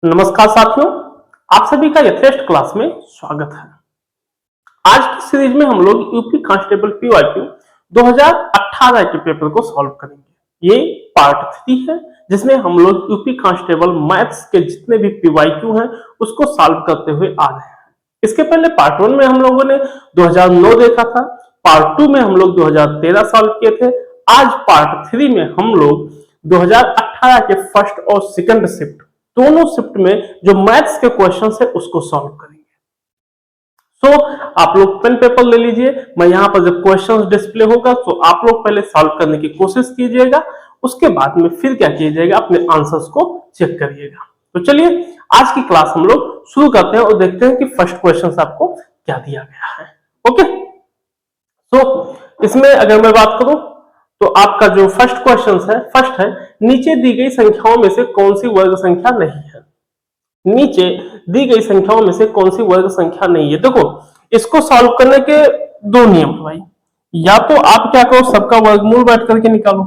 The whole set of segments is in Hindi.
नमस्कार साथियों, आप सभी का यथेष्ट क्लास में स्वागत है। आज की सीरीज में हम लोग यूपी कांस्टेबल पीवाईक्यू 2018 के पेपर को सॉल्व करेंगे। ये पार्ट 3 है जिसमें हम लोग यूपी कांस्टेबल मैथ्स के जितने भी पीवाईक्यू हैं उसको सॉल्व करते हुए आ रहे हैं। इसके पहले पार्ट 1 में हम लोगों ने 2009 देखा था, पार्ट 2 में हम लोग 2013 सॉल्व किए थे। आज पार्ट 3 में हम लोग 2018 के फर्स्ट और सेकंड शिफ्ट दोनों शिफ्ट में जो मैथ्स के क्वेश्चन है उसको सॉल्व करेंगे। आप लोग पेन पेपर ले लीजिए, मैं यहाँ पर जब क्वेश्चन डिस्प्ले होगा तो आप लोग पहले सॉल्व करने की कोशिश कीजिएगा, उसके बाद में फिर क्या कीजिएगा, अपने आंसर्स को चेक करिएगा। तो चलिए आज की क्लास हम लोग शुरू करते हैं और देखते हैं कि फर्स्ट क्वेश्चन आपको क्या दिया गया है। ओके, इसमें अगर मैं बात करूं तो आपका जो फर्स्ट क्वेश्चन है, फर्स्ट है, नीचे दी गई संख्याओं में से कौन सी वर्ग संख्या नहीं है। नीचे दी गई संख्याओं में से कौन सी वर्ग संख्या नहीं है। देखो इसको सॉल्व करने के दो नियम है भाई। या तो आप क्या करो, सबका वर्गमूल बैठ करके निकालो,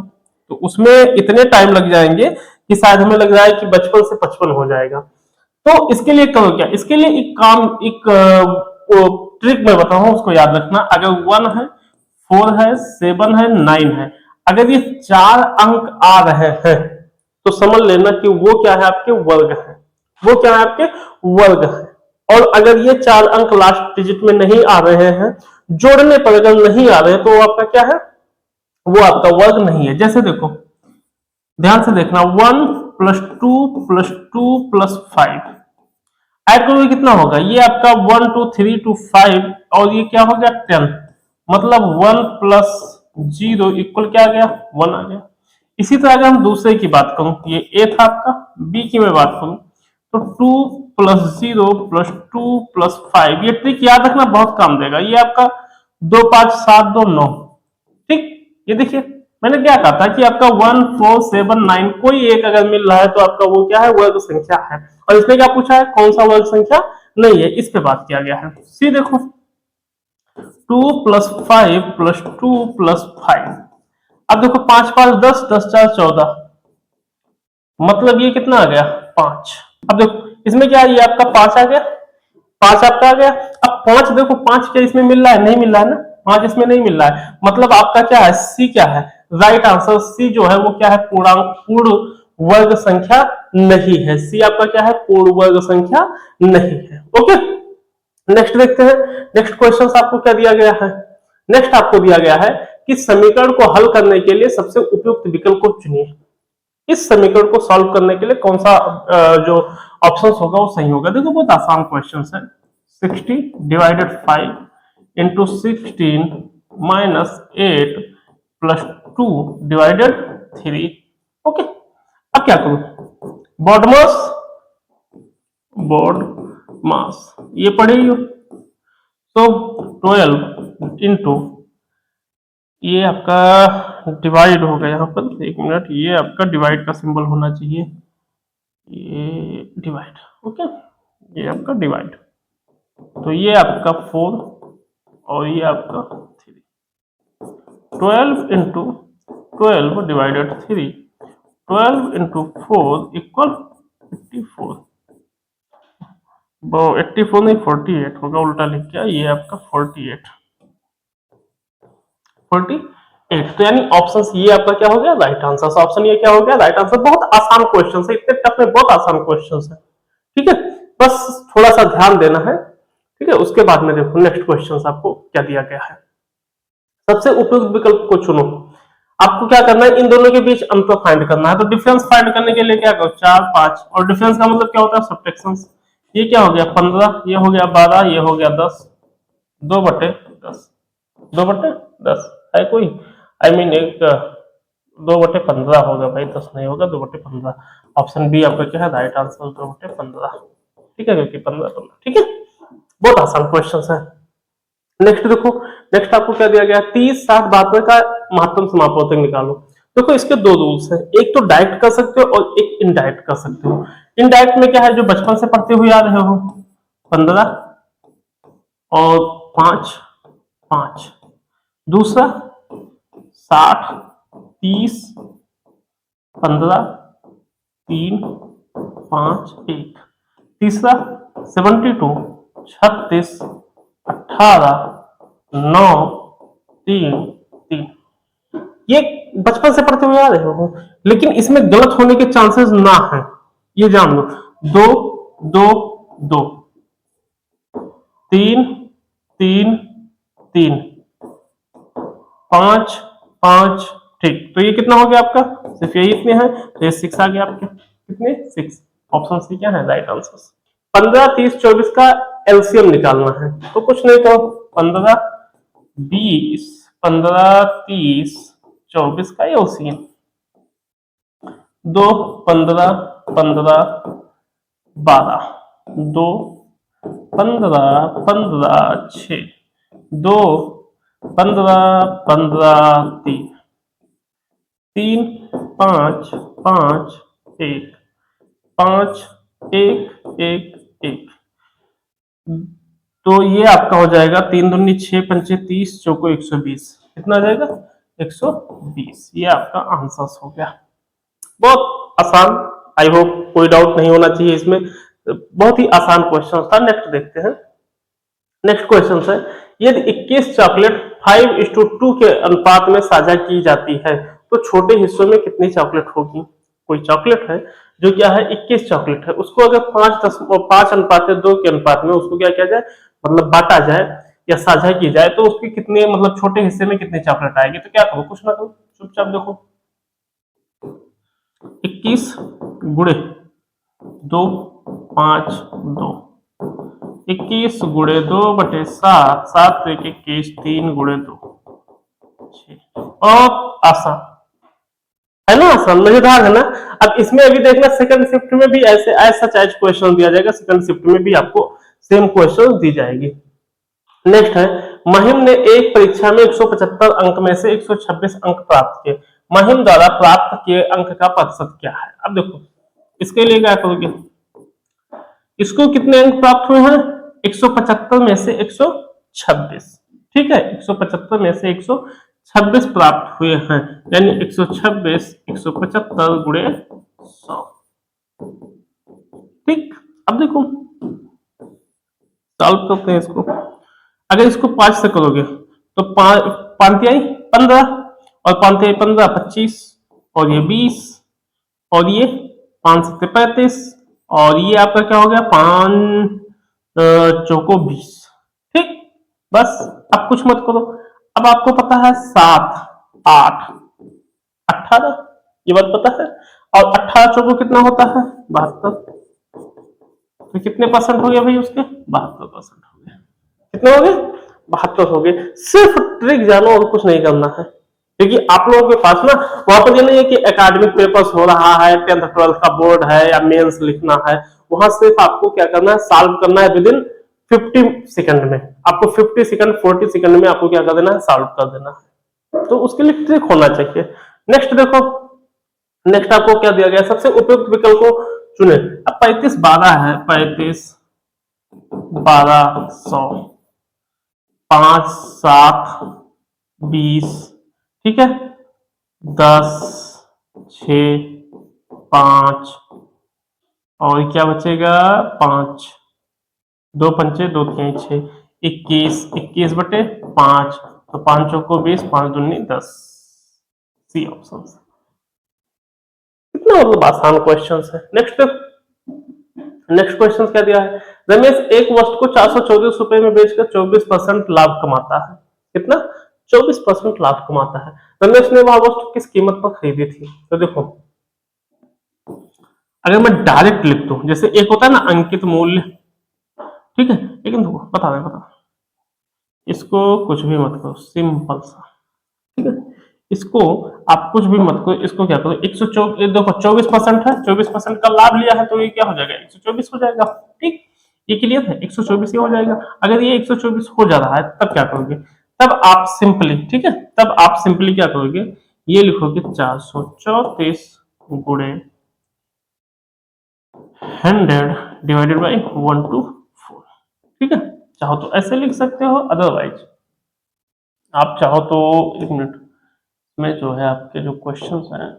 तो उसमें इतने टाइम लग जाएंगे कि शायद हमें लग रहा है कि 55 से 55 हो जाएगा। तो इसके लिए करो क्या, इसके लिए एक काम, एक ट्रिक मैं बताऊं, उसको याद रखना। अगर 1 है, 4 है, 7 है, 9 है, अगर ये 4 अंक आ रहे हैं तो समझ लेना कि वो क्या है, आपके वर्ग है। वो क्या है, आपके वर्ग है। और अगर ये 4 अंक लास्ट डिजिट में नहीं आ रहे हैं, जोड़ने पर अगर नहीं आ रहे हैं, तो वो आपका क्या है, वो आपका वर्ग नहीं है। जैसे देखो, ध्यान से देखना, 1 प्लस 2 प्लस 2 प्लस 5 ऐड करोगे कितना होगा, ये आपका 1 2 3 2 5 और ये क्या हो गया 10, मतलब 1 प्लस 0 इक्वल क्या आ गया, 1 आ गया। इसी तरह अगर हम दूसरे की बात करूं, ये ए था आपका, बी की मैं बात करूं तो 2 प्लस 0 प्लस 2 प्लस 5, ये ट्रिक याद रखना, बहुत काम देगा। ये आपका 2 5 7 2 9, ठीक। ये देखिए मैंने क्या कहा था कि आपका 1 4 7 9 कोई एक अगर मिल रहा है तो आपका वो क्या है, वर्ग संख्या है। और इसमें क्या पूछा है, कौन सा वर्ग संख्या नहीं है, इस पे बात किया गया है। सी देखो, 2 प्लस 5 प्लस 2 प्लस 5, अब देखो 5 5 10 10 4 14, मतलब ये कितना आ गया, 5। अब देखो इसमें क्या है, ये आपका 5 आ गया, 5 आपका आ गया। अब 5 देखो, 5 क्या इसमें मिल रहा है, नहीं मिल रहा है ना, 5 इसमें नहीं मिल रहा है, मतलब आपका क्या है, सी क्या है, राइट आंसर सी जो है वो क्या है, पूर्णांक पूर्ण वर्ग संख्या नहीं है। सी आपका क्या है, पूर्ण वर्ग संख्या नहीं है। ओके, नेक्स्ट देखते हैं। नेक्स्ट क्वेश्चन आपको क्या दिया गया है, नेक्स्ट आपको दिया गया है कि समीकरण को हल करने के लिए सबसे उपयुक्त विकल्प को चुनिए। इस समीकरण को सॉल्व करने के लिए कौन सा जो ऑप्शन होगा वो सही होगा। देखो बहुत आसान क्वेश्चन है, 60 divided 5 into 16 minus 8 plus 2 divided 3। Okay, अब क्या करूं, बोर्ड मास ये पढ़ेगी हो, तो 12 इंटू, ये आपका डिवाइड होगा, यहाँ पर एक मिनट, ये आपका डिवाइड का सिंबल होना चाहिए, ये डिवाइड। ओके, ये आपका डिवाइड, तो ये आपका 4 और ये आपका 3, 12 इंटू 12 डिवाइडेड 3, 12 इंटू 4 इक्वल 84। वो 84 नहीं 48 होगा, उल्टा लिख गया, ये आपका 48। तो यानी ऑप्शन ये आपका क्या हो गया, राइट आंसर। ऑप्शन ये क्या हो गया, राइट आंसर। बहुत आसान क्वेश्चन है, इतने टफ में बहुत आसान क्वेश्चन है, ठीक है, बस थोड़ा सा ध्यान देना है, ठीक है। उसके बाद में देखो नेक्स्ट क्वेश्चन आपको क्या दिया गया है। सबसे उपयुक्त विकल्प को चुनो। आपको क्या करना है, इन दोनों के बीच अंतर फाइंड करना है। तो डिफरेंस फाइंड करने के लिए क्या करो, 4 5, और डिफरेंस का मतलब क्या होता है, सब्ट्रैक्शन। ये क्या हो गया 15, ये हो गया 12, ये हो गया 10, 2/10, 2/10 है कोई, आई मीन एक 2/15 होगा भाई, 10 नहीं होगा, 2/15। ऑप्शन बी आपका क्या है, राइट आंसर 2/15, ठीक है, क्योंकि 15, ठीक है। बहुत आसान क्वेश्चन है। नेक्स्ट देखो, नेक्स्ट आपको क्या दिया गया, 30 60 72 का महत्तम समापवर्तक निकालो। देखो इसके दो रूल्स हैं, एक तो डायरेक्ट कर सकते हो और एक इनडायरेक्ट कर सकते हो। इनडायरेक्ट में क्या है, जो बचपन से पढ़ते हुए आ रहे हो, 15 और 5 5, दूसरा 60 30 15 3 5 1। तीसरा 72 36 18 9 3 3। ये बचपन से पढ़ते हुए आ रहे हो, लेकिन इसमें गलत होने के चांसेस ना है, ये जान लो। 2 2 2 3 3 3 5 5। ठीक, तो ये कितना हो गया आपका, सिर्फ यही इतने हैं, तो ये 6 आ गया आपके। कितने, 6। ऑप्शन सी क्या है राइट आंसर। 15 30 24 का एलसीएम निकालना है, तो कुछ नहीं, तो 15 20 15 30 24 का एलसीएम 2 15 15 12 2 15 15 6 2 15 15 3 3 5 5 1 5 1 1 1। तो ये आपका हो जाएगा 3 दूनी 6 पंचे 30 चौको 120। कितना आ जाएगा, 120। ये आपका आंसर हो गया। बहुत आसान, आई होप कोई डाउट नहीं होना चाहिए इसमें, बहुत ही आसान क्वेश्चन था। नेक्स्ट देखते हैं। नेक्स्ट क्वेश्चन है, यदि 21 चॉकलेट 5:2 के अनुपात में साझा की जाती है तो छोटे हिस्सों में कितनी चॉकलेट होगी। कोई चॉकलेट है जो क्या है 21 चॉकलेट है, उसको अगर 5:2 के अनुपात में उसको क्या किया जाए, मतलब बांटा जाए या साझा की जाए, तो उसके कितने मतलब छोटे हिस्से में कितनी चॉकलेट आएगी। तो क्या करो, कुछ ना करो, चुपचाप देखो। 21 गुणे 2 5 2 21 गुणे 2 बटे 7 7 तो 21 3 गुणे 2 6। और आसान है ना, आसान मजेदार है ना। अब इसमें अभी देखना सेकंड शिफ्ट में भी ऐसे ऐसा चाइज क्वेश्चन दिया जाएगा, सेकंड शिफ्ट में भी आपको सेम क्वेश्चन दी जाएगी। नेक्स्ट है, महिम ने एक परीक्षा में 175 अंक में से 126 अंक प्राप्त किए, महिम द्वारा प्राप्त किए अंक का प्रतिशत क्या है। अब देखो इसके लिए क्या करोगे, इसको कितने अंक प्राप्त हुए हैं, 175 में से 126। ठीक है, 175 में से 126 प्राप्त हुए हैं, यानी 126 175 गुणे 100। ठीक, अब देखो सॉल्व करते हैं इसको। अगर इसको 5 से करोगे तो 5 आई 15 और 5 आई 15 25 और ये 20 और ये 5 7 35 और ये आपका क्या हो गया 5 चौको 20। ठीक, बस अब कुछ मत करो। अब आपको पता है 7 8 18, ये बात पता है, और 18 चौको कितना होता है 72। तो कितने परसेंट हो गया भाई उसके, 72% हो गया। कितने हो गए, 72 हो गए। सिर्फ ट्रिक जानो और कुछ नहीं करना है, क्योंकि आप लोगों के पास ना वहां पर ये नहीं है कि एकेडमिक पेपर्स हो रहा है, 10th 12th का बोर्ड है या मेंस लिखना है, वहां सिर्फ आपको क्या करना है, सॉल्व करना है विद इन 50 सेकंड में। आपको 50 सेकंड 40 सेकंड में आपको क्या कर देना है, सॉल्व कर देना है। तो उसके लिए ट्रिक होना चाहिए। नेक्स्ट देखो, नेक्स्ट आपको क्या दिया गया, सबसे उपयुक्त विकल्प को चुने। अब 35 12 है, 35 12 100 5 7 20। ठीक है, 10 6 5 और क्या बचेगा 5 2 पंचे 2 3 6 21 21 बटे 5, तो 5 चौको 20 5 दूनी 10। C option. कितना मतलब आसान क्वेश्चन है। नेक्स्ट क्वेश्चन क्या दिया है, रमेश एक वस्तु को 424 रुपए में बेचकर 24% लाभ कमाता है। कितना, 24% लाभ कमाता है। रमेश ने वह वस्तु किस कीमत पर खरीदी थी। तो देखो अगर मैं डायरेक्ट लिख दूं, जैसे एक होता है ना अंकित मूल्य, ठीक है, लेकिन देखो बता इसको कुछ भी मत करो, सिंपल सा। ठीक है, इसको आप कुछ भी मत करो, इसको क्या करो 124, देखो 24% है, 24% का लाभ लिया है, तो ये क्या हो जाएगा 124 हो जाएगा। ठीक, ये क्लियर है, 124 हो जाएगा। अगर ये 124 हो जा रहा है तब क्या करोगे, तब आप सिंपली, ठीक है, तब आप सिंपली क्या करोगे, ये लिखोगे 434 गुणे 100 डिवाइडेड बाई 124। ठीक है, चाहो तो ऐसे लिख सकते हो, अदरवाइज आप चाहो तो 1 मिनट में जो है आपके जो क्वेश्चंस हैं,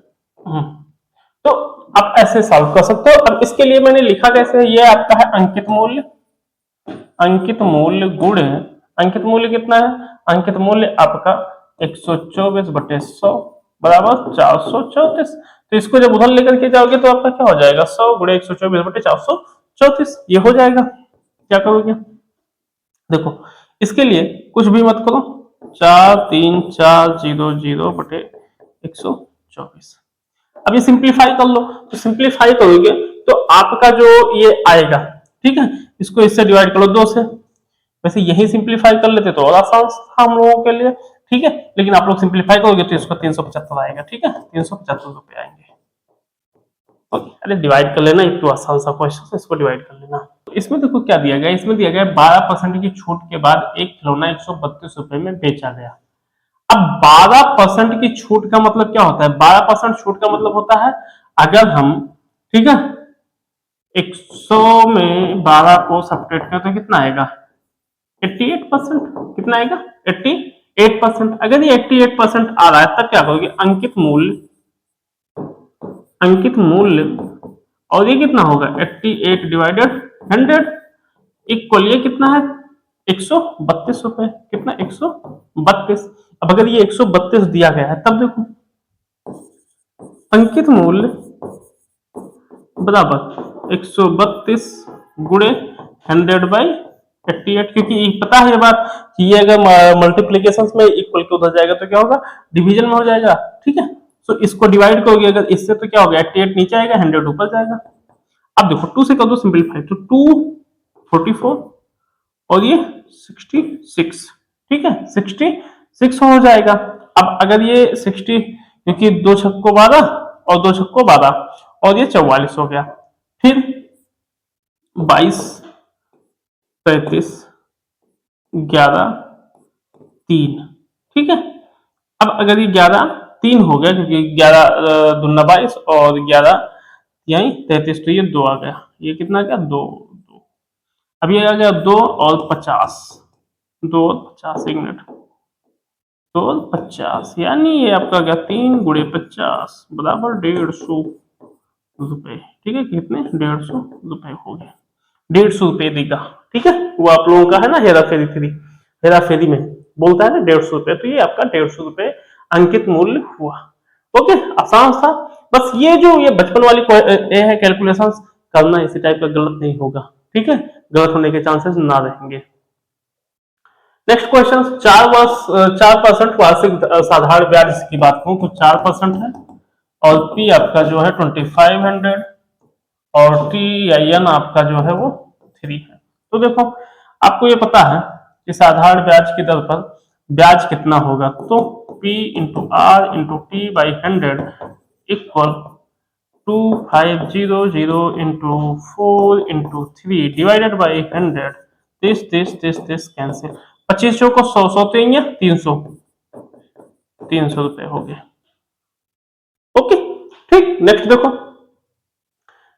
तो आप ऐसे सॉल्व कर सकते हो। अब इसके लिए मैंने लिखा कैसे है, ये आपका है अंकित मूल्य, अंकित मूल्य गुणे, अंकित मूल्य कितना है, अंकित मूल्य आपका 124/100 बराबर 434। तो इसको जब उधर लेकर के जाओगे तो आपका क्या हो जाएगा, 100 गुणे 124/434, ये हो जाएगा। क्या करोगे, देखो इसके लिए कुछ भी मत करो, 43400/124। अब ये सिंप्लीफाई कर लो, तो सिंप्लीफाई करोगे तो आपका जो ये आएगा, ठीक है, इसको इससे डिवाइड कर लो 2 से। वैसे यही सिंप्लीफाई कर लेते तो और आसान था हम लोगों के लिए, ठीक है, लेकिन आप लोग सिंप्लीफाई करोगे तो इसको 375 आएगा, ठीक है, 375 रुपए आएंगे। ओके, अरे डिवाइड कर लेना, एक तो आसान सा क्वेश्चन है, इसको डिवाइड कर लेना। तो इसमें देखो क्या दिया गया, इसमें दिया गया 12% की छूट के बाद एक खिलौना 132 रुपए में बेचा गया। अब 12% की छूट का मतलब क्या होता है, 12% छूट का मतलब होता है अगर हम, ठीक है, 100 में 12 को सब्ट्रैक्ट करें तो कितना आएगा, 88%। कितना आएगा, 88%। अगर ये 88% आ रहा है तब क्या करोगे, अंकित मूल्य, अंकित मूल्य, और ये कितना होगा 88 डिवाइडेड 100 इक्वल ये कितना है 132 रुपए। कितना, 132। अब अगर ये 132 दिया गया है तब देखो अंकित मूल्य बराबर 132 गुणे 100/88, क्योंकि पता है ये बात कि ये अगर मल्टीप्लीकेशन में इक्वल के उधर जाएगा तो क्या होगा, डिवीजन में हो जाएगा, ठीक है। तो इसको डिवाइड करोगे अगर इससे तो क्या होगा, 88 नीचे आएगा, 100 ऊपर जाएगा। अब देखो 2 से कर दो सिंपलीफाई, तो 244 और ये 66, ठीक है, 66 हो जाएगा। अब अगर ये 60, क्योंकि 2 छक्को 12 और 2 छक्को 12 और ये 44 हो गया, फिर 22 35 11 3, ठीक है। अब अगर ये 11 3 हो गया, क्योंकि 11 दूना 22 और 11 यही 33, तो ये 2 आ गया, ये कितना आ गया 2। अब ये आ गया 2 और 50, 2 और 50, 1 मिनट, 2 और 50 यानी ये आपका गया 3 गुणे 50 बराबर 150 रुपए, ठीक है, कितने 150 रुपए हो गए, 150 रुपए देगा, ठीक है। वो आप लोगों का है ना हेरा फेरी 3, हेरा फेरी में बोलता है ना 150 रुपए, तो ये आपका 150 रुपए अंकित मूल्य हुआ। ओके, आसान था। बस ये जो ये बचपन वाली ये है कैलकुलेशंस करना, इसी टाइप का गलत नहीं होगा, ठीक है, गलत होने के चांसेस ना रहेंगे। नेक्स्ट क्वेश्चन, 4% वार्षिक साधारण ब्याज की बात करूं तो 4% है, और पी आपका जो है 2500 और TIN आपका जो है वो 3 है। तो देखो आपको ये पता है कि साधारण ब्याज की दर पर ब्याज कितना होगा, तो P into R into T by 100 equal 2500 into 4 into 3 divided by 100, 30 cancel, 25 को 100 देंगे, 300 रुपए हो गए। ओके, ठीक। नेक्स्ट देखो,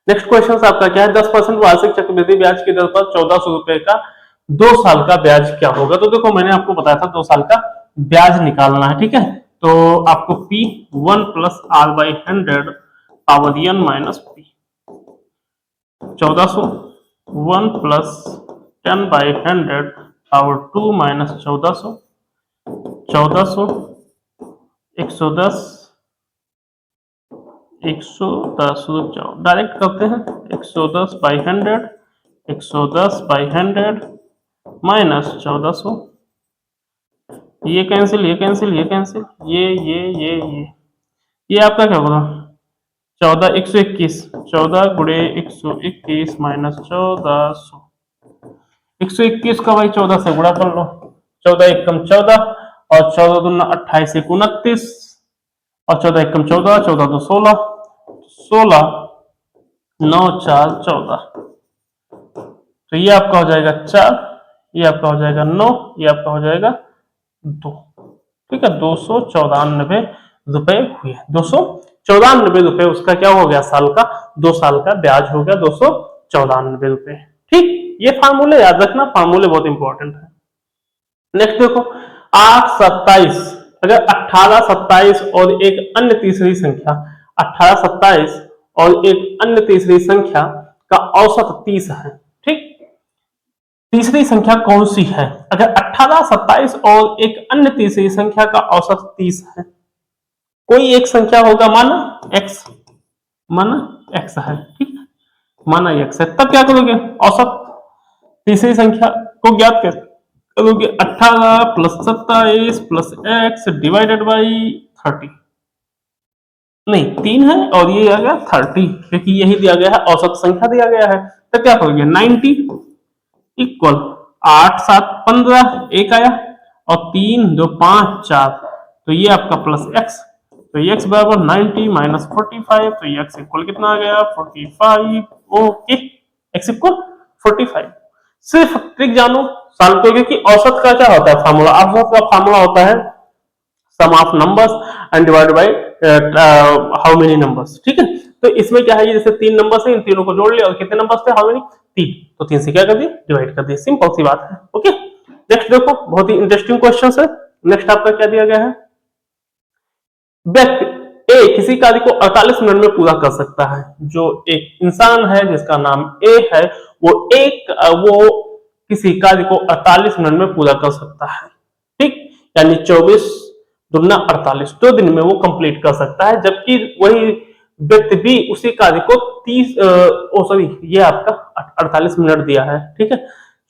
नेक्स्ट क्वेश्चन आपका क्या है, 10% वार्षिक चक्रवृद्धि ब्याज की दर पर 1400 रुपए का 2 साल का ब्याज क्या होगा। तो देखो मैंने आपको बताया था 2 साल का ब्याज निकालना है, ठीक है। तो आपको P 1 plus R by 100 power n minus P, 1400 1 plus 10 by 100 power 2 minus 1400 110 रुक जाओ, डायरेक्ट करते हैं, 110 बाई 100 110 बाई 100 माइनस 1400, ये कैंसिल, ये कैंसिल, ये कैंसिल, ये आपका क्या होगा 14 121, 14 गुणे 121 माइनस 1400, 121 का भाई 14 से गुणा कर लो, 14 एकम 14 और 14 दूना 28 29 और 14 एकम 14, 14 दो 16, 16 9 4 14, तो ये आपका हो जाएगा 4, ये आपका हो जाएगा 9, ये आपका हो जाएगा 2, ठीक है, 294 रुपए हुए, 294 रुपए उसका क्या हो गया, साल का 2 साल का ब्याज हो गया 294 रुपए। ठीक, ये फार्मूले याद रखना, फार्मूले बहुत इंपॉर्टेंट है। नेक्स्ट देखो 8 27, अगर 18 27 और एक अन्य तीसरी संख्या 18 27 और एक अन्य तीसरी संख्या का औसत 30 है। ठीक, तीसरी संख्या कौन सी है? अगर 18, 27 और एक अन्य तीसरी संख्या का औसत 30 है, कोई एक संख्या होगा माना x है। ठीक है, माना x है, तब क्या करोगे? औसत तीसरी संख्या को ज्ञात करोगे। 18 plus 27 plus x divided by 30, नहीं 3 है और ये आ गया 30, क्योंकि यही दिया गया है, औसत संख्या दिया गया है। तो क्या करोगे? 90 इक्वल 8 7 15, एक आया और 3 2 5 4, तो ये आपका प्लस x, तो x बराबर 90 माइनस 45, तो x इक्वल कितना आ गया? 45। Okay, x equal 45। सिर्फ ट्रिक जानो, सॉल्व करोगे कि औसत का क्या होता है फार्मूला? औसत का फार्मूला होता है sum of numbers and divide by how many numbers. ठीक है, तो इसमें क्या है, ये जैसे 3 नंबर्स है, इन तीनों को जोड़ लिया और कितने नंबर्स थे? How many? 3, तो 3 से क्या कर दिए? डिवाइड कर दिए, सिंपल सी बात है। ओके, नेक्स्ट देखो, बहुत ही इंटरेस्टिंग क्वेश्चन है। नेक्स्ट आपका क्या दिया गया है? व्यक्ति ए किसी कार्य को 48 मिनट में पूरा कर सकता है। जो एक इंसान है जिसका नाम ए है, वो किसी कार्य को 48 मिनट में पूरा कर सकता है। ठीक, यानी 24 दुना 48, 2 दिन में वो कंप्लीट कर सकता है। जबकि वही व्यक्ति भी उसी कार्य को 30 ये आपका 48 मिनट दिया है। ठीक है,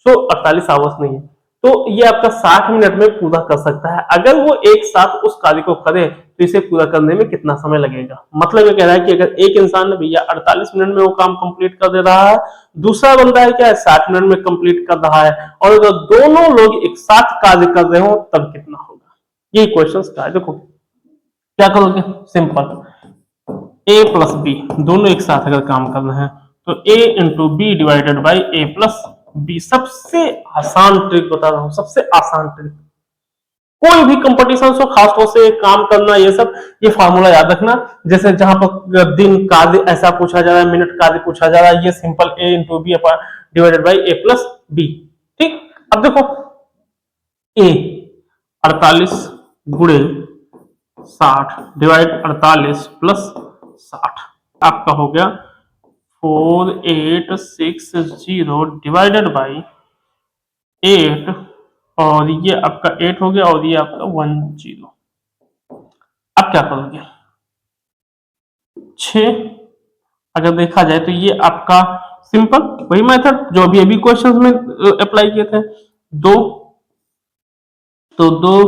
सो 48 आवर्स नहीं है, तो ये आपका 60 मिनट में पूरा कर सकता है। अगर वो एक साथ उस कार्य को करे तो इसे पूरा करने में कितना समय लगेगा? मतलब ये कह रहा है कि अगर एक इंसान ने भैया 48 मिनट में वो काम कंप्लीट कर दे रहा है, दूसरा बंदा है क्या है 60 मिनट में कंप्लीट कर रहा है, और अगर दोनों लोग एक साथ कार्य कर रहे हो तब कितना होगा? ये क्वेश्चन का है। देखो क्या करोगे? सिंपल, a प्लस बी दोनों एक साथ अगर काम कर रहे हैं तो a into B divided by A plus B. सबसे आसान ट्रिक बता रहा हूं, सबसे आसान ट्रिक। कोई भी कंपटीशन हो, खासतौर से काम करना, ये सब, ये फार्मूला याद रखना। जैसे जहां पर दिन कार्य ऐसा पूछा जा रहा है, मिनट कार्य पूछा जा रहा है, ये simple a into B divided by A plus B. ठीक, अब देखो a 48 गुणे 60 डिवाइड 48 प्लस 60, आपका हो गया 4860 डिवाइडेड बाई 8, और ये आपका 8 हो गया और ये आपका 10। अब क्या करोगे? 6 अगर देखा जाए तो ये आपका सिंपल वही मेथड जो अभी अभी क्वेश्चंस में अप्लाई किए थे। 2 तो 2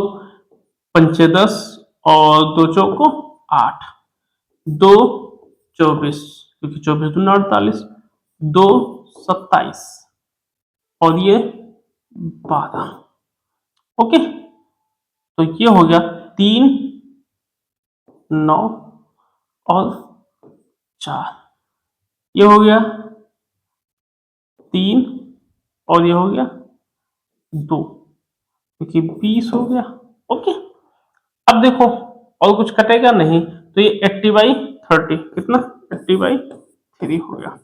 पंचे 10 और 2 चौको 8, 2 24, क्योंकि 24 दूना 48, 2 27 और ये 12। ओके, तो ये हो गया 3 9 और 4, ये हो गया 3 और ये हो गया 2, क्योंकि 20 हो गया। ओके, अब देखो और कुछ कटेगा नहीं, तो ये 80/30 कितना? 80/3 हो गया।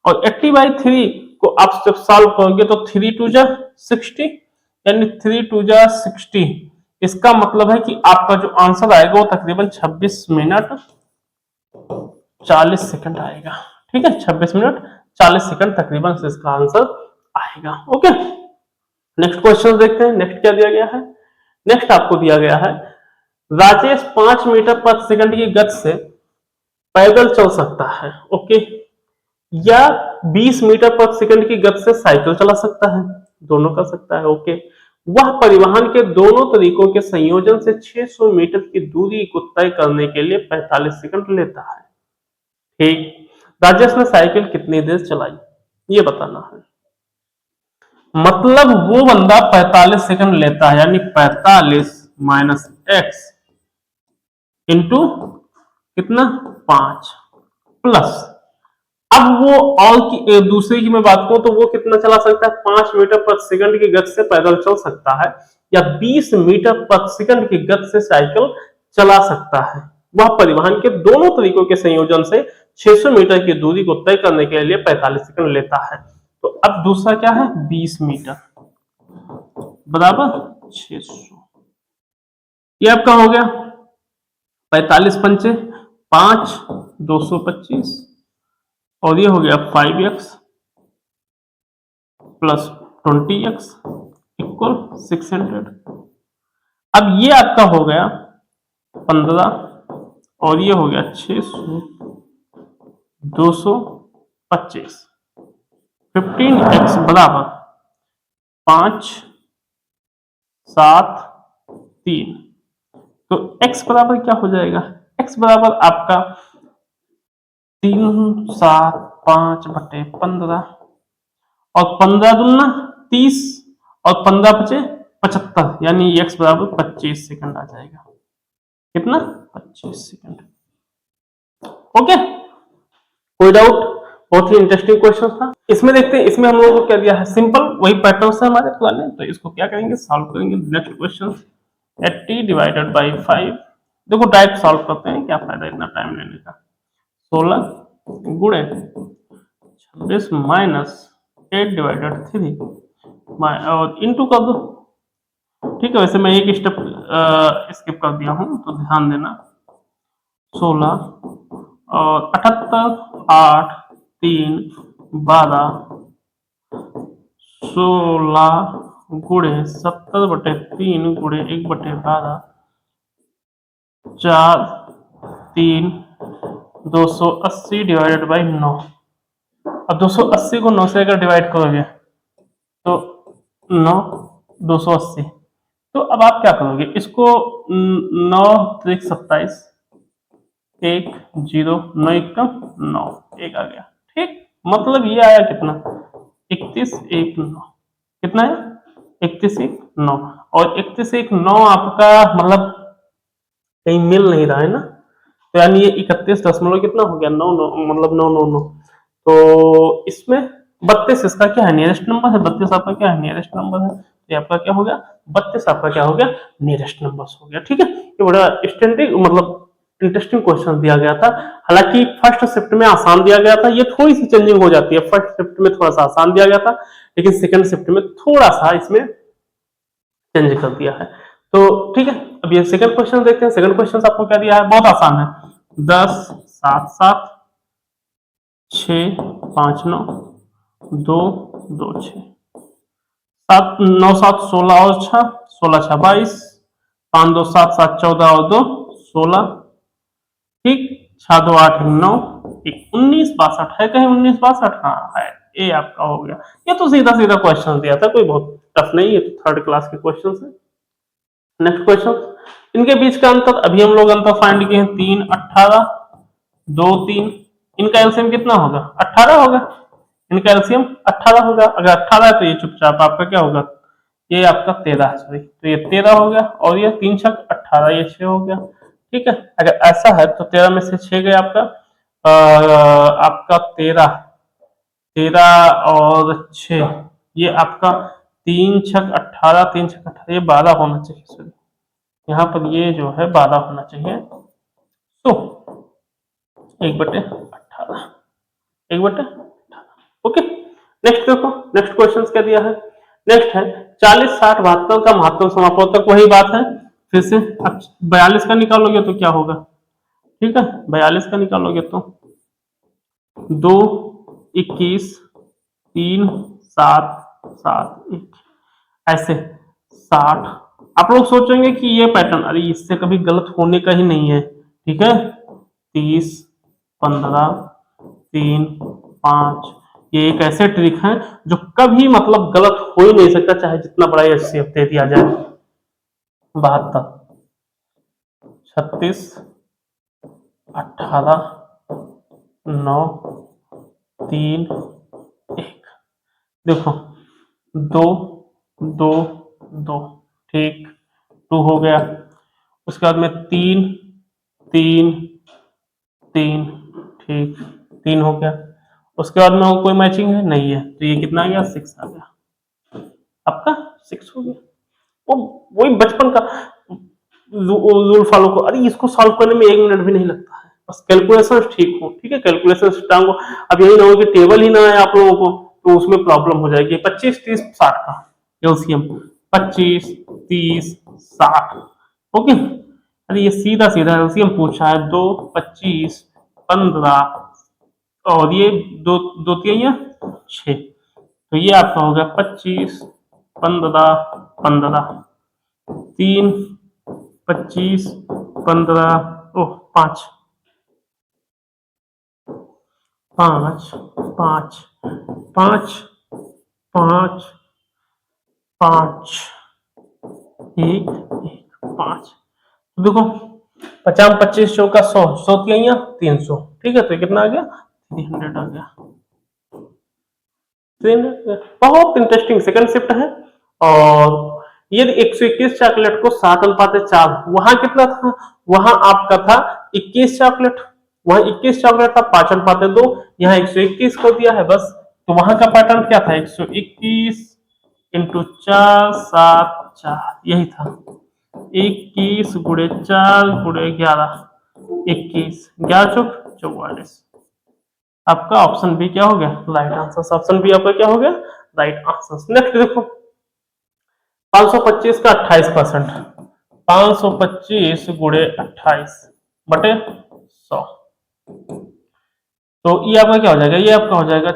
और 80/3 को आप जब सॉल्व करोगे तो 3 2 जा 60, यानी 3 2 जा 60। इसका मतलब है कि आपका जो आंसर आएगा वो तकरीबन 26 मिनट 40 सेकंड आएगा। ठीक है, 26 मिनट 40 सेकंड तकरीबन से इसका आंसर आएगा। ओके, नेक्स्ट क्वेश्चन देखते हैं। नेक्स्ट क्या दिया गया है? नेक्स्ट आपको दिया गया है राजेश 5 मीटर प्रति सेकंड की गति से पैदल चल सकता है। ओके, या 20 मीटर प्रति सेकंड की गति से साइकिल चला सकता है, दोनों कर सकता है। ओके, वह परिवहन के दोनों तरीकों के संयोजन से 600 मीटर की दूरी को तय करने के लिए 45 सेकंड लेता है। ठीक, राजेश ने साइकिल कितनी देर चलाई ये बताना है। मतलब वो बंदा 45 सेकंड लेता है, यानी 45 माइनस एक्स इंटू कितना 5 प्लस, अब वो और की दूसरे की मैं बात करूं तो वो कितना चला सकता है? 5 मीटर प्रति सेकंड की गति से पैदल चल सकता है, या 20 मीटर प्रति सेकंड की गति से साइकिल चला सकता है। वह परिवहन के दोनों तरीकों के संयोजन से 600 मीटर की दूरी को तय करने के लिए 45 सेकंड लेता है। तो अब दूसरा क्या है? 20 मीटर बराबर 600, ये आपका हो गया 45 पंचे 5 225 और ये हो गया 5x प्लस 20x इक्वल 600। अब ये आपका हो गया 15 और ये हो गया 600 225। 15x बराबर 5 7 3। तो x बराबर क्या हो जाएगा? x बराबर आपका 3 7 5 बटे 15 और 15 दूना 30 और 15 बचे 75, यानी x बराबर 25 सेकंड आ जाएगा। कितना? 25 सेकंड। ओके, कोई डाउट? बहुत ही इंटरेस्टिंग क्वेश्चन था। इसमें देखते हैं, इसमें हम लोगों को क्या दिया है, सिंपल वही पैटर्न से हमारे पुराने, तो इसको क्या करेंगे, सॉल्व करेंगे। Next question 80 divided by 5। देखो डायरेक्ट सॉल्व करते हैं, क्या फायदा इतना टाइम लेने का। 16 गुणे 26 माइनस 8 डिवाइडेड 3 और इंटू कर दो। ठीक है, वैसे मैं एक स्टेप स्किप कर दिया हूं तो ध्यान देना। 16 और 78 8 3 12 16 गुणे 70 बटे 3 गुणे 1 बटे 12 4 3 280 डिवाइडेड बाई 9। अब 280 को 9 से अगर डिवाइड करोगे तो 9 280। तो अब आप क्या करोगे, इसको 9 3 27 1 0 9 1 9 1 आ गया। ठीक, मतलब ये आया कितना, 31 1 9। कितना है? 31 1 9। और 31 1 9 आपका मतलब कहीं मिल नहीं रहा है ना, तो यानी ये 31 दशमलव कितना हो गया, 9 9, मतलब 9 9 9। तो इसमें 32 इसका क्या है, नियरेस्ट नंबर है। 32 आपका क्या है, नियरेस्ट नंबर है। तो आपका क्या हो गया, 32 आपका क्या हो गया, नियरेस्ट नंबर हो गया। ठीक है, ये बड़ा स्टैंडर्ड मतलब इंटरेस्टिंग क्वेश्चन दिया गया था। हालांकि फर्स्ट शिफ्ट में आसान दिया गया था, ये थोड़ी सी चेंजिंग हो जाती है। फर्स्ट शिफ्ट में थोड़ा सा आसान दिया गया था, लेकिन सेकंड शिफ्ट में थोड़ा सा इसमें चेंज कर दिया है। तो ठीक है, अब ये सेकंड क्वेश्चन देखते हैं। सेकंड क्वेश्चन आपको क्या दिया है, बहुत आसान है। 10 7 7 6 5 9 2 2 6 7 9 7 16 और 6 16 6 22 5 2 7 7 14 और 2 16। ठीक, 6 2 8 9 19 62 है कहीं, 19 62 हाँ है, ये आपका हो गया। ये तो सीधा सीधा क्वेश्चन दिया था, कोई बहुत टफ नहीं है, तो थर्ड क्लास के क्वेश्चन है। नेक्स्ट क्वेश्चन, इनके बीच का अंतर, अभी हम लोग अंतर फाइंड किए हैं। 3 18 2 3, इनका एलसीएम कितना होगा, 18 होगा। इनका एलसीएम 18 होगा। अगर 18 है तो ये चुपचाप आपका क्या होगा, ये आपका 13 है, सॉरी, तो ये 13 हो गया। और ये 3 6 18, ये 6 हो गया। ठीक है, अगर ऐसा है तो 13 में से 6 गया आपका आपका 13 13 और 6, ये आपका 3 6 18 3 6 18, ये 12 होना चाहिए। सॉरी, यहाँ पर ये जो है 12 होना चाहिए। तो 1/18 1/18। ओके, नेक्स्ट देखो, नेक्स्ट क्वेश्चन क्या दिया है। नेक्स्ट है 40 60 72 का महत्तम समापवर्तक। वही बात है फिर से। अब 42 का निकालोगे तो क्या होगा, ठीक है, 42 का निकालोगे तो 2 21 3 7 7 1 ऐसे 60। आप लोग सोचेंगे कि ये पैटर्न, अरे इससे कभी गलत होने का ही नहीं है। ठीक है, 30 15 3 5, ये एक ऐसे ट्रिक है जो कभी मतलब गलत हो ही नहीं सकता, चाहे जितना बड़ा एचसीएफ दे दिया जाए। 72 36 18 9 3 1, देखो 2 2 2, ठीक, 2 हो गया। उसके बाद में 3 3 3, ठीक, 3 हो गया। उसके बाद में कोई मैचिंग है नहीं है, तो ये कितना आ गया, 6 आ गया आपका, 6 हो गया। वो वही बचपन का रूल फॉलो को, अरे इसको सॉल्व करने में 1 मिनट भी नहीं लगता है, बस कैलकुलेशन ठीक हो। ठीक है, कैलकुलेशन स्ट्रांग हो। अब यही ना हो कि टेबल ही ना है आप लोगों को, तो उसमें प्रॉब्लम हो जाएगी। 25 30 60 का एलसीएम 25 30 60। ओके, अरे ये सीधा सीधा एलसीएम पूछा है। 2 25 15 और ये दो दो तिहाइयां 6, तो ये आपका हो गया 25, 15, 15, 3, 25, 15, ओह 5, 5, 5, 5, 5, 5, 1, 5, तो देखो 50, 25 चौका 100, 100 तिहाइयां 300, ठीक है, तो कितना आ गया 300 आ गया। बहुत इंटरेस्टिंग सेकंड शिफ्ट है। और ये 121 चॉकलेट को 7:4, वहां कितना था, वहां आपका था 21 चॉकलेट, वहां 21 चॉकलेट था 5:2, यहाँ 121 को दिया है बस। तो वहां का पैटर्न क्या था, 121 इंटू 4, 7, 4, यही था। 21 गुड़े 4 गुड़े 11, 21, 11 चौक 44, आपका ऑप्शन बी क्या हो गया, राइट आंसर। ऑप्शन बी आपका क्या हो गया, राइट आंसर। नेक्स्ट देखो 525 का 28%, 525 गुड़े 28 बटे 100, तो ये आपका क्या हो जाएगा, ये आपका हो जाएगा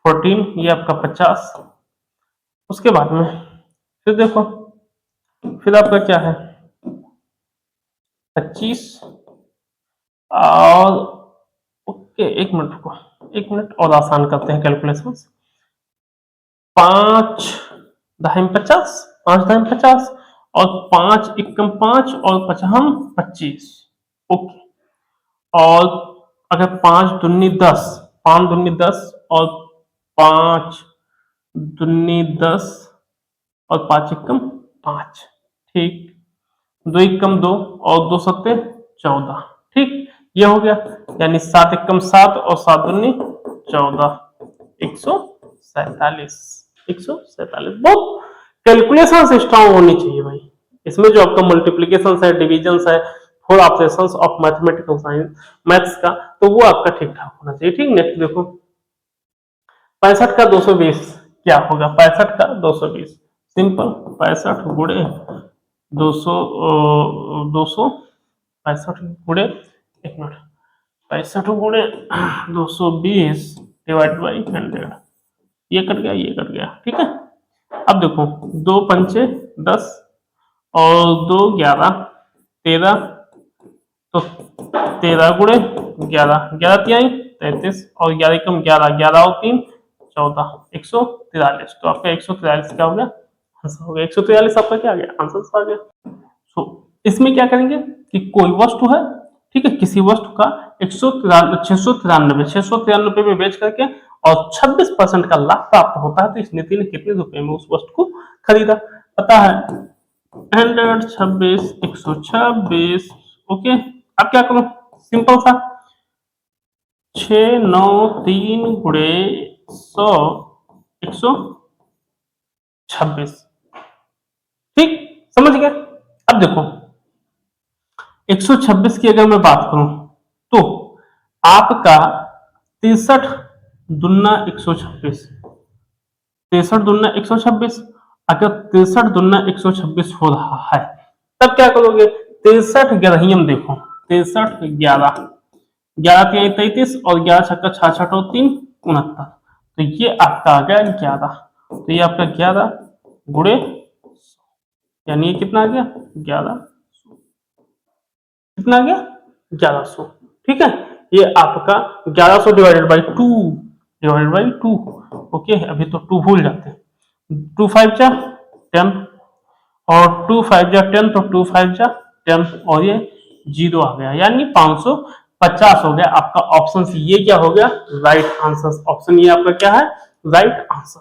14, ये आपका 50। उसके बाद में फिर देखो, फिर आपका क्या है 25, और ओके एक मिनट रुको, एक मिनट और आसान करते हैं कैलकुलेशन। 5 दहाई 50, 5 दहाई 50, और 5 एकम 5 और 55 25, ओके। और अगर 5 दूनी 10, 5 दूनी 10 और 5 दूनी 10 और 5 एकम 5, ठीक, 2 एकम 2 और 2 सत्ते 14, ठीक, ये हो गया। यानी 7 एकम 7 और 7 दूनी 14, 147, 147। बहुत कैलकुलेशन स्ट्रांग होनी चाहिए भाई, इसमें जो आपका मल्टीप्लीकेशन है, डिविजन है, four operations of mathematical science, maths का, तो वो आपका ठीक ठाक होना चाहिए, ठीक। नेक्स्ट देखो 65 का 220 क्या होगा, 65 का 220 सिंपल, 65 गुड़े 200, 265 गुड़े, एक मिनट, 65 गुड़े 220 डिवाइड बाई 100, ये कट गया, ये कट गया, ठीक है। अब देखो 2 पंचे 10 और 2 11, 13, तो 13 गुड़े 11, 11 तिहाई 33, और 11 कम 11, 11 और 3 14, 143, तो आपका 143 क्या हो गया, आंसर हो गया। 143 आपका क्या आ गया, आंसर आ गया। सो इसमें क्या करेंगे कि कोई वस्तु है, ठीक है, किसी वस्तु का 693 में बेच करके और 26% का लाभ प्राप्त होता है, तो इस नीति ने कितने रुपए में उस वस्तु को खरीदा, पता है 126, 126, ओके। अब क्या करो, सिंपल सा 6, 9, 3 गुड़े 100, 126, ठीक, समझ गए। अब देखो 126 की अगर मैं बात करूं तो आपका 63 दुना 126, 63 दुना 126, अगर 63 दुना 126 हो रहा है तब क्या करोगे, 63 ग्यारहियम देखो, 63 11, 11 तिहाई 33 और 11 छक्का 66 और 3 69, तो ये आपका आ गया 11, तो ये आपका 11 गुड़े, यानी ये कितना आ गया 11, कितना आ गया 1100, ठीक है। ये आपका 1100 divided by 2, divided by 2, okay. अभी तो 2 भूल जाते हैं, 2 5 जा 10 और 2 5 जा 10, तो 2 5 जा 10 और ये 0 आ गया, यानी 550 हो गया आपका ऑप्शन सी, ये क्या हो गया राइट आंसर। ऑप्शन ये आपका क्या है, राइट आंसर।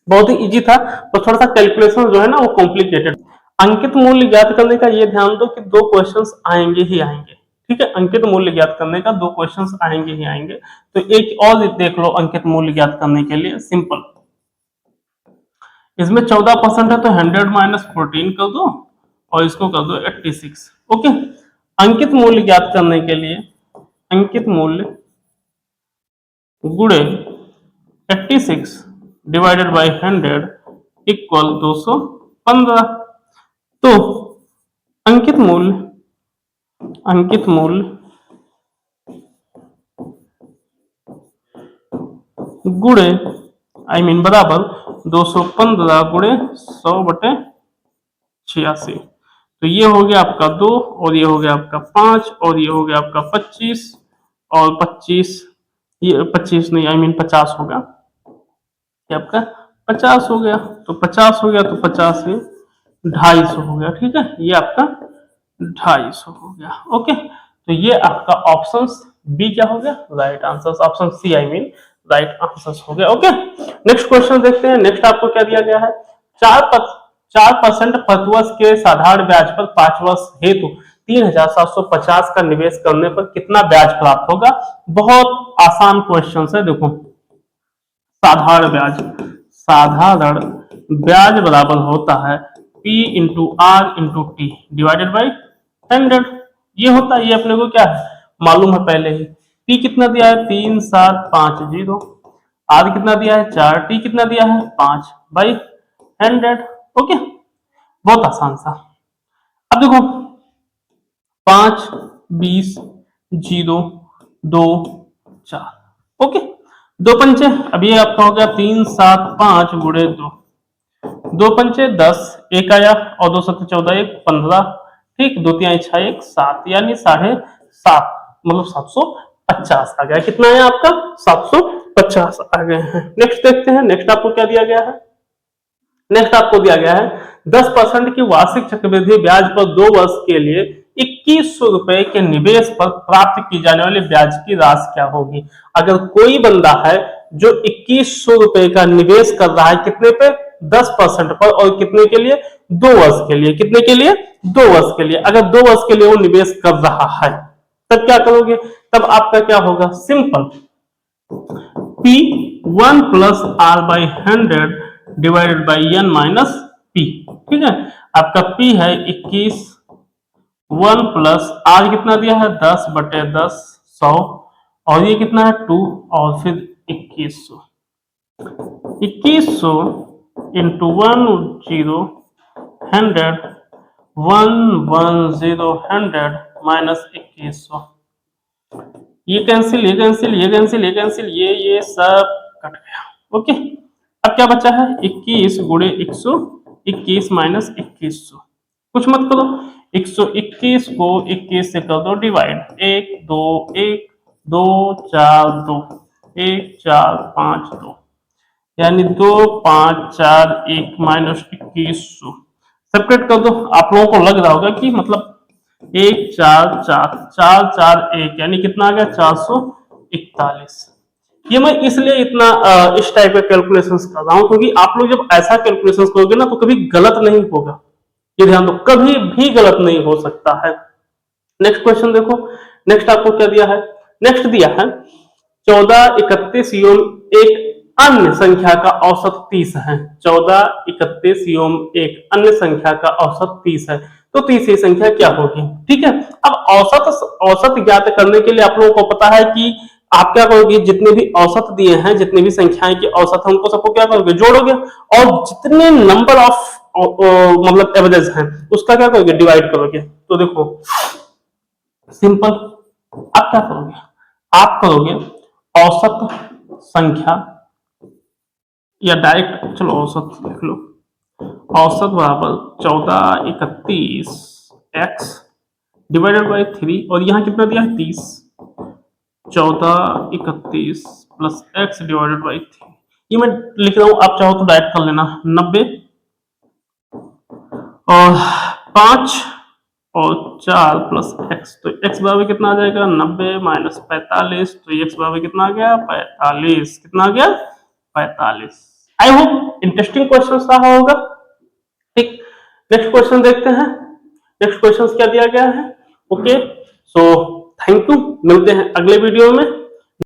बहुत ही इजी था, तो थोड़ा सा कैलकुलेशन जो है ना वो कॉम्प्लिकेटेड। अंकित मूल्य ज्ञात करने का ये ध्यान दो कि 2 क्वेश्चंस आएंगे ही आएंगे, ठीक है, अंकित मूल्य ज्ञात करने का 2 क्वेश्चंस आएंगे ही आएंगे। तो एक और देख लो अंकित मूल्य ज्ञात करने के लिए, सिंपल, इसमें 14% है तो 100 माइनस 14 कर दो और इसको कर दो 86, ओके। अंकित मूल्य ज्ञात करने के लिए अंकित मूल्य गुणे 86 डिवाइडेड बाई 100 इक्वल 215, तो अंकित मूल्य गुणे बराबर 215 गुणे 100/86। तो ये हो गया आपका 2 और ये हो गया आपका 5 और ये हो गया आपका 25 और 25, ये 25 नहीं 50 होगा, ये आपका 50 हो गया। तो 50 हो गया तो 50 से 250 हो गया। ठीक है, ये आपका 250 हो गया। ओके, तो ये आपका ऑप्शन बी क्या हो गया, right answer. Option C right answer हो गया। ओके, नेक्स्ट क्वेश्चन देखते हैं। नेक्स्ट आपको क्या दिया गया है, 4% प्रतिवर्ष के साधारण ब्याज पर 5 वर्ष हेतु 3750 का निवेश करने पर कितना ब्याज प्राप्त होगा। बहुत आसान क्वेश्चन है। देखो, साधारण ब्याज बराबर होता है P into R into T divided by 100। ये होता है, ये अपने को क्या है मालूम है पहले ही। P कितना दिया है 3750, आर कितना दिया है 4, टी कितना दिया है 5 बाई 100। ओके, बहुत आसान सा। अब देखो 5 20 0 2 4। ओके, 2 पंचे, अब ये आपका हो गया 3 7 5 गुणे 2, 2 पंचे 10, एक आया और 2 7 14, 1 15। ठीक, 2 3 6 1 7, यानी 7.5 मतलब 750 आ गया। कितना है आपका 750 आ गए हैं। नेक्स्ट देखते हैं, नेक्स्ट आपको क्या दिया गया है। नेक्स्ट आपको दिया गया है 10% की वार्षिक चक्रवृद्धि ब्याज पर 2 वर्ष के लिए 2100 रुपए के निवेश पर प्राप्त की जाने वाली ब्याज की राशि क्या होगी। अगर कोई बंदा है जो 2100 रुपए का निवेश कर रहा है, कितने पे 10% पर, और कितने के लिए 2 वर्ष के लिए, कितने के लिए 2 वर्ष के लिए। अगर 2 वर्ष के लिए वो निवेश कर रहा है तब क्या करोगे, तब आपका क्या होगा, simple P1 plus R by 100 divided by n minus P. ठीक है, आपका P है 21, 1 प्लस आर कितना दिया है 10/10 100, और ये कितना है 2 और फिर 2100 इंटू 1 0 100 1 10 100 माइनस 2100। ये कैंसिल, ये कैंसिल, ये कैंसिल, ये कैंसिल, ये सब कट गया। ओके, अब क्या बचा है 21 गुणे 100, 21 माइनस 2100। कुछ मत करो, 121 को 21 से कर दो डिवाइड, 1 2 1 2 4 2 1 4 5 2, यानी 2 5 4 1 माइनस 2100। सेपरेट कर दो। आप लोगों को लग रहा होगा कि मतलब 1 4 4 4 4 1 यानी कितना आ गया 441। ये मैं इसलिए इतना इस टाइप का कैलकुलेशंस कर रहा हूं क्योंकि आप लोग जब ऐसा कैलकुलेशंस करोगे ना तो कभी गलत नहीं होगा। ये ध्यान दो, कभी भी गलत नहीं हो सकता है। नेक्स्ट क्वेश्चन देखो, नेक्स्ट आपको क्या दिया है। नेक्स्ट दिया है 14 31 योम एक अन्य संख्या का औसत 30 है। 14 31 योम एक अन्य संख्या का औसत 30 है, तो 30वीं संख्या क्या होगी। ठीक है, अब औसत ज्ञात करने के लिए आप लोगों को पता है कि आप क्या करोगे, जितने भी औसत दिए हैं, जितने भी संख्याएं की औसत है उनको सबको क्या करोगे, जोड़ोगे, और जितने नंबर ऑफ मतलब एवरेज हैं उसका क्या करोगे, डिवाइड करोगे। तो देखो सिंपल, आप क्या करोगे, आप करोगे औसत संख्या, या डायरेक्ट चलो औसत लिख लो, औसत बराबर 14 31 x डिवाइडेड बाई 3, और यहाँ कितना दिया है 30, 14 31 प्लस x डिवाइडेड बाई 3। ये मैं लिख रहा हूं, आप चाहो तो डायरेक्ट कर लेना, 90 और 5 और 4 प्लस x, तो x बराबर कितना आ जाएगा 90 माइनस 45, तो x बराबर कितना आ गया 45, कितना आ गया 45। आई होप इंटरेस्टिंग क्वेश्चन रहा होगा। ठीक, नेक्स्ट क्वेश्चन देखते हैं। नेक्स्ट क्वेश्चन क्या दिया गया है। ओके, सो थैंक यू, मिलते हैं अगले वीडियो में।